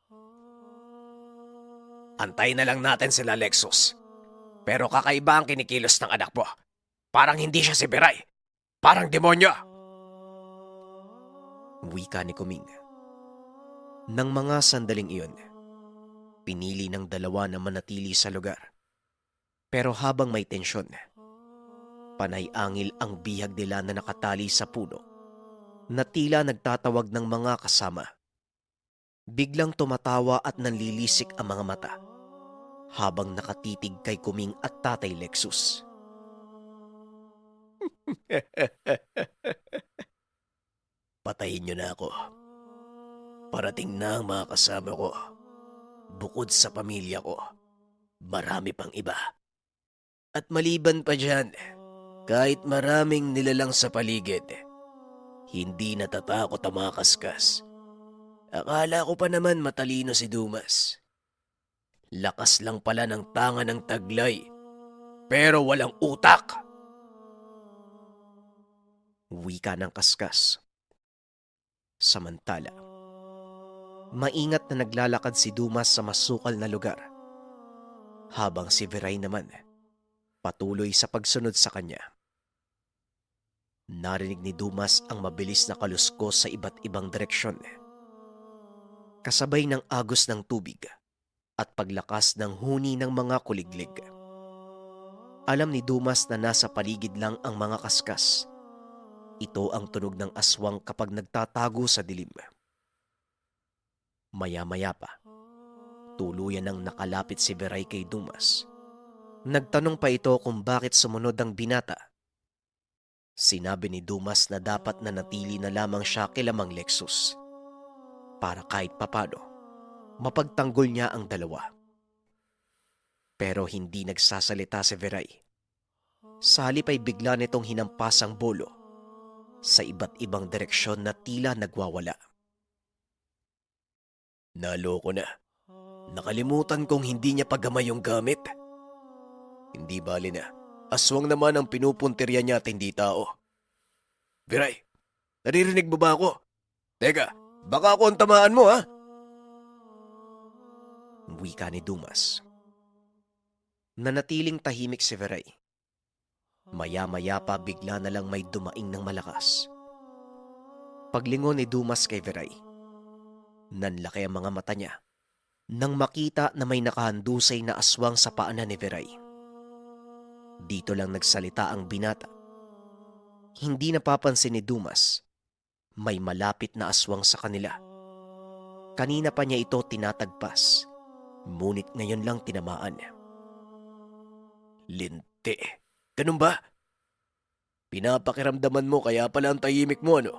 Antay na lang natin sila, Lexus. Pero kakaiba ang kinikilos ng anak mo. Parang hindi siya si Biray. Parang demonyo. Wika ni Kuming. Nang mga sandaling iyon, pinili ng dalawa na manatili sa lugar. Pero habang may tensyon, panay-angil ang bihag nila na nakatali sa puno na tila nagtatawag ng mga kasama. Biglang tumatawa at nanlilisik ang mga mata habang nakatitig kay Kuming at Tatay Lexus. Patayin niyo na ako. Parating na ang mga kasama ko. Bukod sa pamilya ko, marami pang iba. At maliban pa dyan, kahit maraming nilalang sa paligid, hindi natatakot ang mga kaskas. Akala ko pa naman matalino si Dumas. Lakas lang pala ng tanga ng taglay, pero walang utak. Wika ng kaskas. Samantala, maingat na naglalakad si Dumas sa masukal na lugar, habang si Viray naman patuloy sa pagsunod sa kanya. Narinig ni Dumas ang mabilis na kaluskos sa iba't ibang direksyon, kasabay ng agos ng tubig at paglakas ng huni ng mga kuliglig. Alam ni Dumas na nasa paligid lang ang mga kaskas. Ito ang tunog ng aswang kapag nagtatago sa dilim. Maya-maya pa, tuluyan nang nakalapit si Viray kay Dumas. Nagtanong pa ito kung bakit sumunod ang binata. Sinabi ni Dumas na dapat nanatili na lamang siya kila Mang Lexus para kahit papano mapagtanggol niya ang dalawa. Pero hindi nagsasalita si Viray. Sa halip ay bigla nitong hinampas ang bolo sa iba't ibang direksyon na tila nagwawala. Naloko na. Nakalimutan kong hindi niya pagamay yung gamit. Hindi bali na. Aswang naman ang pinupuntirya niya at hindi tao. Viray, naririnig mo ba ako? Teka, baka ako ang tamaan mo, ha? Wika ni Dumas. Nanatiling tahimik si Viray. Maya-maya pa bigla na lang may dumaing ng malakas. Paglingon ni Dumas kay Viray, nanlaki ang mga mata niya nang makita na may nakahandusay na aswang sa paanan ni Viray. Dito lang nagsalita ang binata. Hindi napapansin ni Dumas, may malapit na aswang sa kanila. Kanina pa niya ito tinatagpas, ngunit ngayon lang tinamaan. Linti. Ganun ba? Pinapakiramdaman mo kaya pala ang tahimik mo, ano?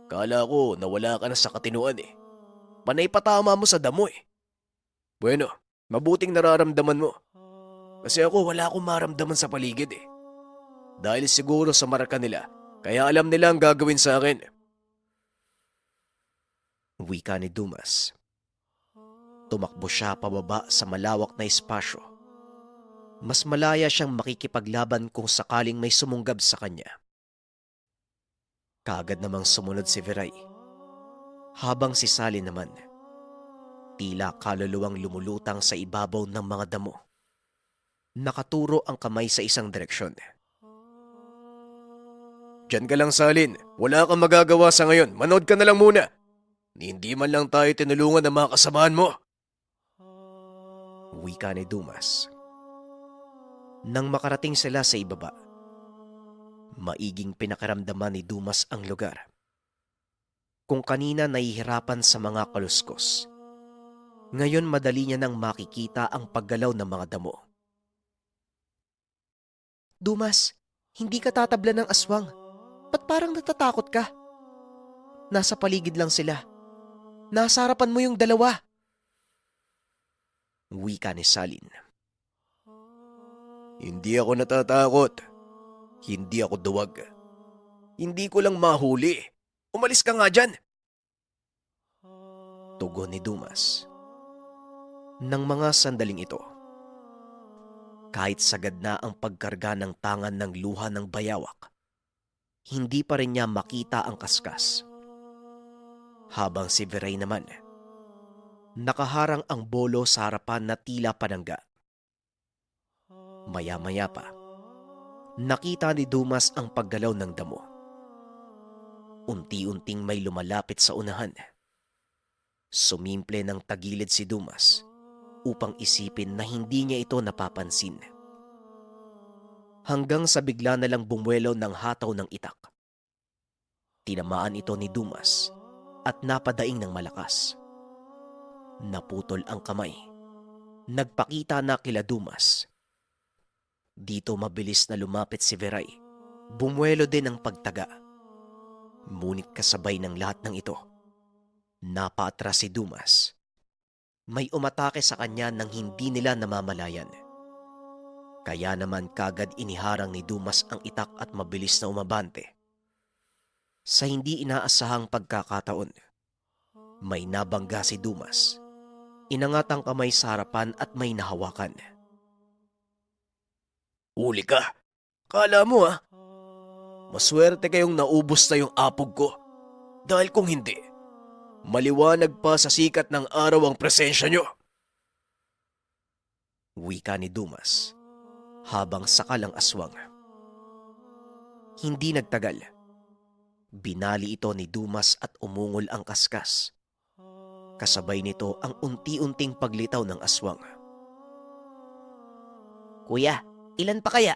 Kala ko nawala ka na sa katinuan eh. Panay patama mo sa damo eh. Bueno, mabuting nararamdaman mo. Kasi ako wala akong maramdaman sa paligid eh. Dahil siguro sa marka nila, kaya alam nila ang gagawin sa akin. Wika ni Dumas. Tumakbo siya pababa sa malawak na espasyo. Mas malaya siyang makikipaglaban kung sakaling may sumunggab sa kanya. Kaagad namang sumunod si Viray. Habang si Sally naman, tila kaluluwang lumulutang sa ibabaw ng mga damo. Nakaturo ang kamay sa isang direksyon. Diyan ka lang, Salin. Wala kang magagawa sa ngayon. Manood ka na lang muna. Hindi man lang tayo tinulungan ng mga kasamaan mo. Wika ni Dumas. Nang makarating sila sa ibaba, maiging pinakaramdaman ni Dumas ang lugar. Kung kanina nahihirapan sa mga kaluskos, ngayon madali niya nang makikita ang paggalaw ng mga damo. Dumas, Hindi ka tatabla ng aswang. Ba't parang natatakot ka? Nasa paligid lang sila. Nasa harapan mo yung dalawa. Wika ni Salin. Hindi ako natatakot. Hindi ako duwag. Hindi ko lang mahuli. Umalis ka nga dyan. Tugon ni Dumas. Nang mga sandaling ito, kahit sagad na ang pagkarga ng tangan ng luha ng bayawak, hindi pa rin niya makita ang kaskas. Habang si Viray naman, nakaharang ang bolo sa harapan na tila panangga. Maya-maya pa, nakita ni Dumas ang paggalaw ng damo. Unti-unting may lumalapit sa unahan. Sumimple ng tagilid si Dumas upang isipin na hindi niya ito napapansin. Hanggang sa bigla na lang bumuelo ng hataw ng itak. Tinamaan ito ni Dumas at napadaing ng malakas. Naputol ang kamay. Nagpakita na kila Dumas. Dito mabilis na lumapit si Viray. Bumuelo din ang pagtaga. Ngunit kasabay ng lahat ng ito, napaatras si Dumas. May umatake sa kanya nang hindi nila namamalayan. Kaya naman kagad iniharang ni Dumas ang itak at mabilis na umabante. Sa hindi inaasahang pagkakataon, may nabangga si Dumas. Inangat ang kamay sa harapan at may nahawakan. Uli ka. Kala mo maswerte kayong naubos na yung apog ko. Dahil kung hindi, maliwanag pa sa sikat ng araw ang presensya nyo. Wika ni Dumas habang sakal ang aswang. Hindi nagtagal. Binali ito ni Dumas at umungol ang kaskas. Kasabay nito ang unti-unting paglitaw ng aswang. Kuya, ilan pa kaya?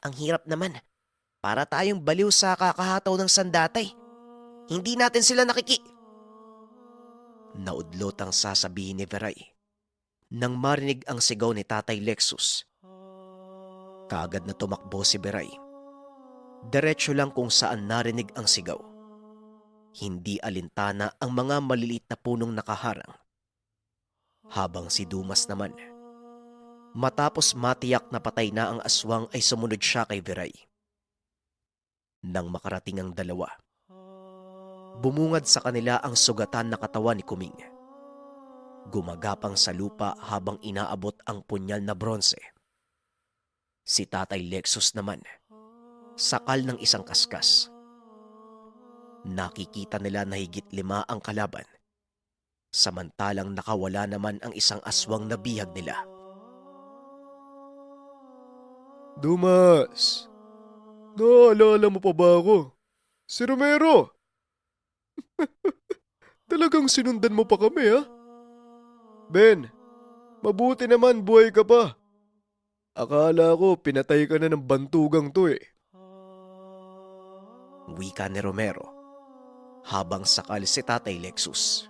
Ang hirap naman. Para tayong baliw sa kakahataw ng sandatay. Hindi natin sila Naudlot ang sasabihin ni Viray nang marinig ang sigaw ni Tatay Lexus. Kaagad na tumakbo si Viray. Diretso lang kung saan narinig ang sigaw. Hindi alintana ang mga maliliit na punong nakaharang. Habang si Dumas naman, matapos matiyak na patay na ang aswang ay sumunod siya kay Viray. Nang makarating ang dalawa, bumungad sa kanila ang sugatan na katawan ni Kuming. Gumagapang sa lupa habang inaabot ang punyal na bronse. Si Tatay Lexus naman, sakal ng isang kaskas. Nakikita nila na higit 5 ang kalaban, samantalang nakawala naman ang isang aswang na bihag nila. Dumas, naalala mo pa ba ako? Si Romero! Talagang sinundan mo pa kami, ha? Ben, mabuti naman buhay ka pa. Akala ko pinatay ka na ng bantugang to eh. Wika ni Romero habang sakal si Tatay Lexus.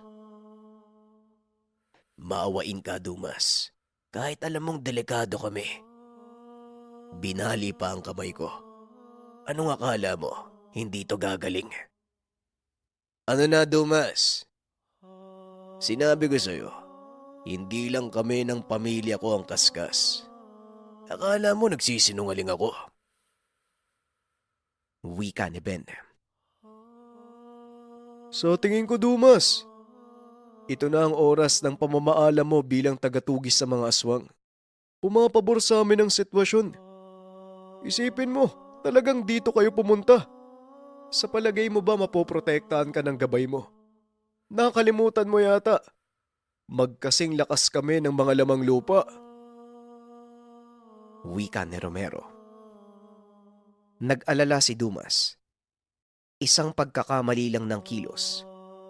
Maawain ka, Dumas. Kahit alam mong delikado kami. Binali pa ang kamay ko. Anong akala mo? Hindi to gagaling. Ano na, Dumas? Sinabi ko sa'yo, hindi lang kami ng pamilya ko ang kaskas. Akala mo nagsisinungaling ako? Wika ni Ben. Sa tingin ko, Dumas, ito na ang oras ng pamamaala mo bilang tagatugis sa mga aswang. Pumapabor sa amin ang sitwasyon. Isipin mo, talagang dito kayo pumunta. Sa palagay mo ba mapoprotektahan ka ng gabay mo? Nakalimutan mo yata. Magkasing lakas kami ng mga lamang lupa. Wika ni Romero. Nag-alala si Dumas. Isang pagkakamali lang ng kilos,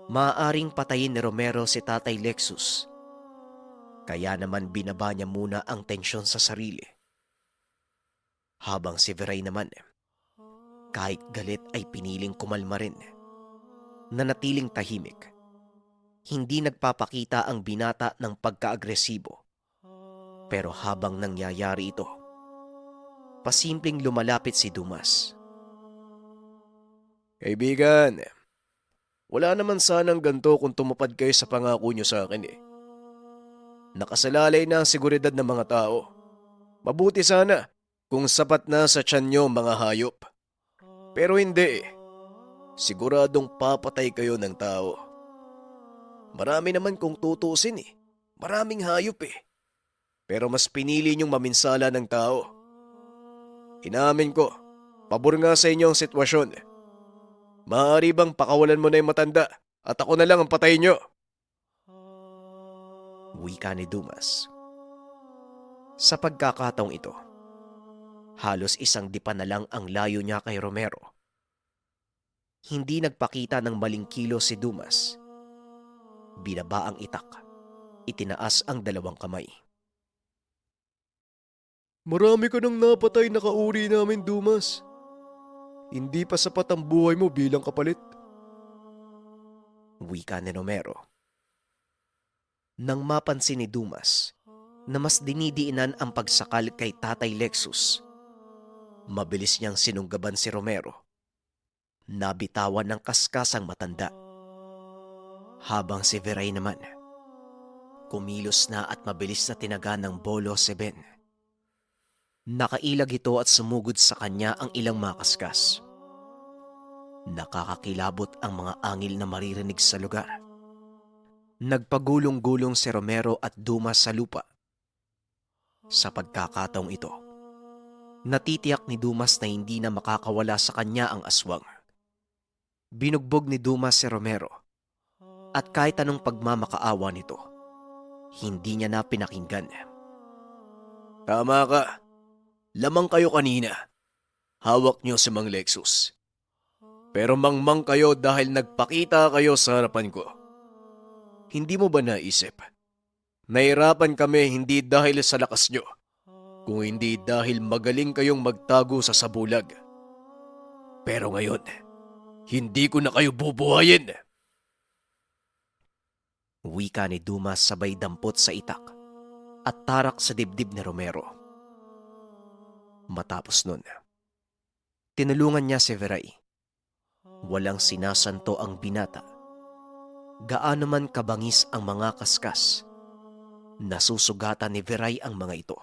maaaring patayin ni Romero si Tatay Lexus. Kaya naman binaba niya muna ang tensyon sa sarili. Habang si Viray naman, kahit galit ay piniling kumalma rin. Nanatiling tahimik. Hindi nagpapakita ang binata ng pagka-agresibo. Pero habang nangyayari ito, Pasimpleng lumalapit si Dumas. Kaibigan, wala naman sanang ganito kung tumupad kayo sa pangako nyo sa akin eh. Nakasalalay na ang seguridad ng mga tao. Mabuti sana kung sapat na sa tiyan nyo mga hayop. Pero hindi eh. Siguradong papatay kayo ng tao. Marami naman kung tutusin eh. Maraming hayop eh. Pero mas pinili nyong maminsala ng tao. Inamin ko, pabor nga sa inyo ang sitwasyon. Maaari bang pakawalan mo na yung matanda at ako na lang ang patayin nyo? Wika ni Dumas. Sa pagkakataong ito, halos isang dipa na lang ang layo niya kay Romero. Hindi nagpakita ng maling kilo si Dumas. Binaba ang itak. Itinaas ang dalawang kamay. Marami ka nang napatay na kauri namin, Dumas. Hindi pa sapat ang buhay mo bilang kapalit. Wika ni Romero. Nang mapansin ni Dumas na mas dinidiinan ang pagsakal kay Tatay Lexus, mabilis niyang sinunggaban si Romero. Nabitawan ng kaskasang matanda. Habang si Veray naman, kumilos na at mabilis na tinaga ng bolo si Ben. Nakailag ito at sumugod sa kanya ang ilang makaskas. Nakakakilabot ang mga angil na maririnig sa lugar. Nagpagulong-gulong si Romero at Dumas sa lupa. Sa pagkakataong ito, natitiyak ni Dumas na hindi na makakawala sa kanya ang aswang. Binugbog ni Dumas si Romero at kahit anong pagmamakaawa nito, hindi niya na pinakinggan. Tama ka. Lamang kayo kanina. Hawak niyo si Mang Lexus. Pero mangmang kayo dahil nagpakita kayo sa harapan ko. Hindi mo ba naisip? Nahirapan kami hindi dahil sa lakas nyo, kung hindi dahil magaling kayong magtago sa sabulag. Pero ngayon, hindi ko na kayo bubuhayin. Wika ni Dumas sabay dampot sa itak at tarak sa dibdib ni Romero. Matapos nun, tinulungan niya si Veray. Walang sinasanto ang binata. Gaano man kabangis ang mga kaskas, nasusugatan ni Veray ang mga ito.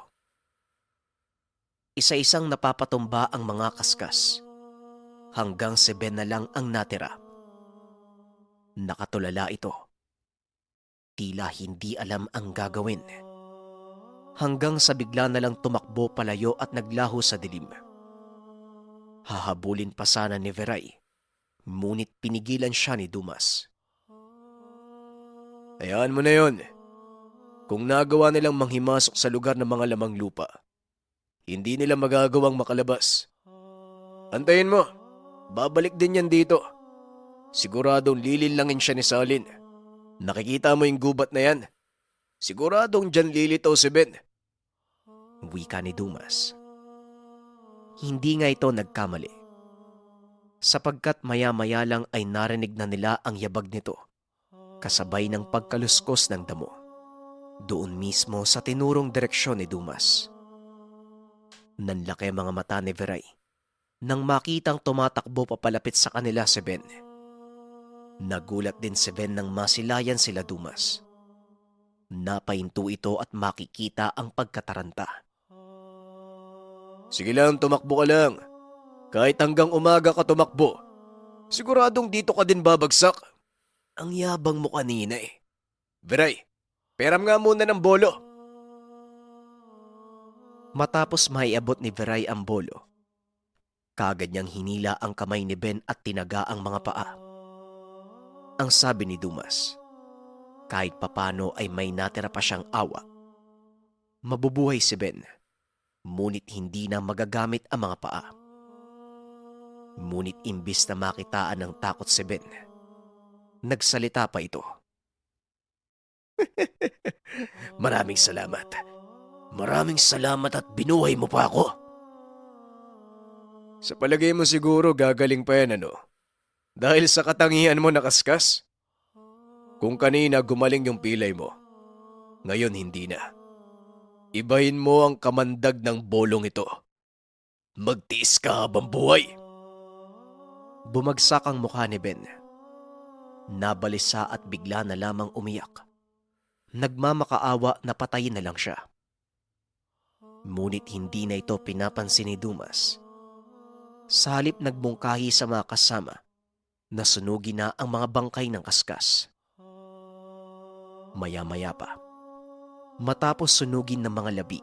Isa-isang napapatumba ang mga kaskas, hanggang si Ben na lang ang natira. Nakatulala ito. Tila hindi alam ang gagawin. Hanggang sa bigla na lang tumakbo palayo at naglaho sa dilim. Hahabulin pa sana ni Veray, ngunit pinigilan siya ni Dumas. Hayaan mo na yon. Kung nagawa nilang manghimasok sa lugar ng mga lamang lupa, hindi nila magagawang makalabas. Antayin mo, babalik din yan dito. Siguradong lililangin siya ni Salin. Nakikita mo yung gubat na yan? Siguradong dyan lilitaw si Ben. Wika ni Dumas. Hindi nga ito nagkamali. Sapagkat maya-maya lang ay narinig na nila ang yabag nito, kasabay ng pagkaluskos ng damo. Doon mismo sa tinurong direksyon ni Dumas. Nanlaki ang mga mata ni Veray nang makitang tumatakbo papalapit sa kanila si Ben. Nagulat din si Ben nang masilayan sila Dumas. Napahinto ito at makikita ang pagkataranta. Sige lang, tumakbo ka lang. Kahit hanggang umaga ka tumakbo, siguradong dito ka din babagsak. Ang yabang mo kanina eh. Veray, peram nga muna ng bolo. Matapos maiabot ni Veray ang bolo, kaagad niyang hinila ang kamay ni Ben at tinaga ang mga paa. Ang sabi ni Dumas, kahit papano ay may natira pa siyang awa. Mabubuhay si Ben, ngunit hindi na magagamit ang mga paa. Ngunit imbis na makitaan ng takot si Ben, nagsalita pa ito. Maraming salamat. Maraming salamat at binuhay mo pa ako. Sa palagay mo siguro gagaling pa yan ano? Dahil sa katangian mo nakaskas? Kung kanina gumaling yung pilay mo, ngayon hindi na. Ibahin mo ang kamandag ng bolong ito. Magtiis ka habang buhay. Bumagsak ang mukha ni Ben. Nabalisa at bigla na lamang umiyak. Nagmamakaawa na patayin na lang siya. Ngunit hindi na ito pinapansin ni Dumas. Sa halip nagbungkahi sa mga kasama na sunugin na ang mga bangkay ng kaskas. Maya-maya pa, matapos sunugin ng mga labi,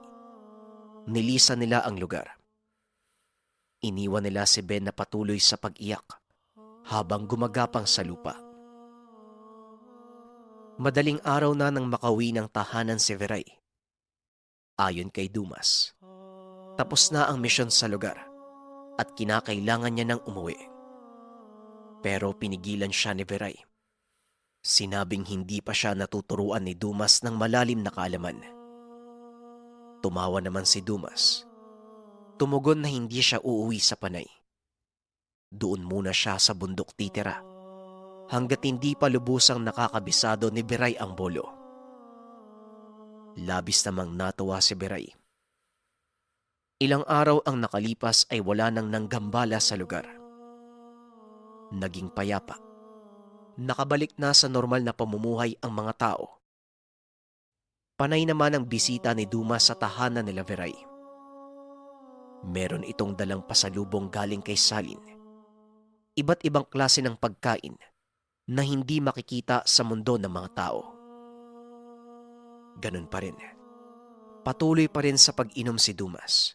nilisan nila ang lugar. Iniwan nila si Ben na patuloy sa pag-iyak habang gumagapang sa lupa. Madaling araw na nang makauwi ng tahanan si Veray. Ayon kay Dumas, tapos na ang misyon sa lugar at kinakailangan niya nang umuwi. Pero pinigilan siya ni Veray. Sinabing hindi pa siya natuturuan ni Dumas ng malalim na kaalaman. Tumawa naman si Dumas. Tumugon na hindi siya uuwi sa Panay. Doon muna siya sa bundok titira hanggat hindi pa lubusang nakakabisado ni Veray ang bolo. Labis namang natuwa si Veray. Ilang araw ang nakalipas ay wala nang nanggambala sa lugar. Naging payapa. Nakabalik na sa normal na pamumuhay ang mga tao. Panay naman ang bisita ni Dumas sa tahanan nila Veray. Meron itong dalang pasalubong galing kay Salin. Iba't ibang klase ng pagkain na hindi makikita sa mundo ng mga tao. Ganun pa rin. Patuloy pa rin sa pag-inom si Dumas.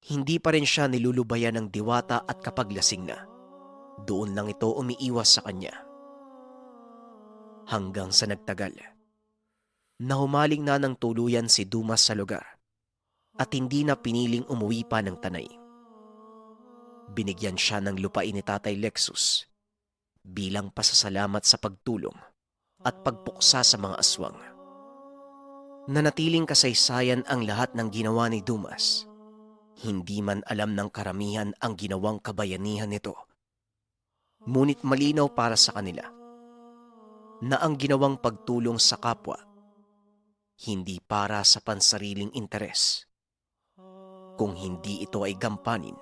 Hindi pa rin siya nilulubayan ng diwata at kapag lasing na, doon lang ito umiiwas sa kanya. Hanggang sa nagtagal, nahumaling na ng tuluyan si Dumas sa lugar at hindi na piniling umuwi pa ng Tanay. Binigyan siya ng lupain ni Tatay Lexus bilang pasasalamat sa pagtulong at pagpuksa sa mga aswang. Nanatiling kasaysayan ang lahat ng ginawa ni Dumas. Hindi man alam ng karamihan ang ginawang kabayanihan nito. Ngunit malinaw para sa kanila na ang ginawang pagtulong sa kapwa hindi para sa pansariling interes, kung hindi ito ay gampanin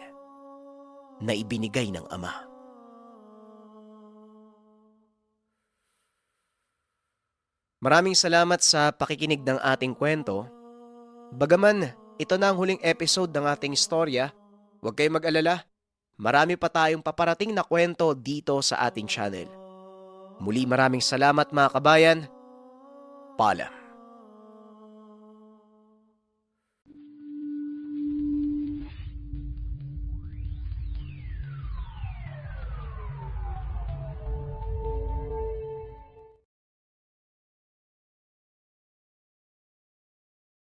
na ibinigay ng Ama. Maraming salamat sa pakikinig ng ating kwento. Bagaman ito na ang huling episode ng ating istorya, huwag kayong mag-alala. Marami pa tayong paparating na kwento dito sa ating channel. Muli maraming salamat mga kabayan. Paalam.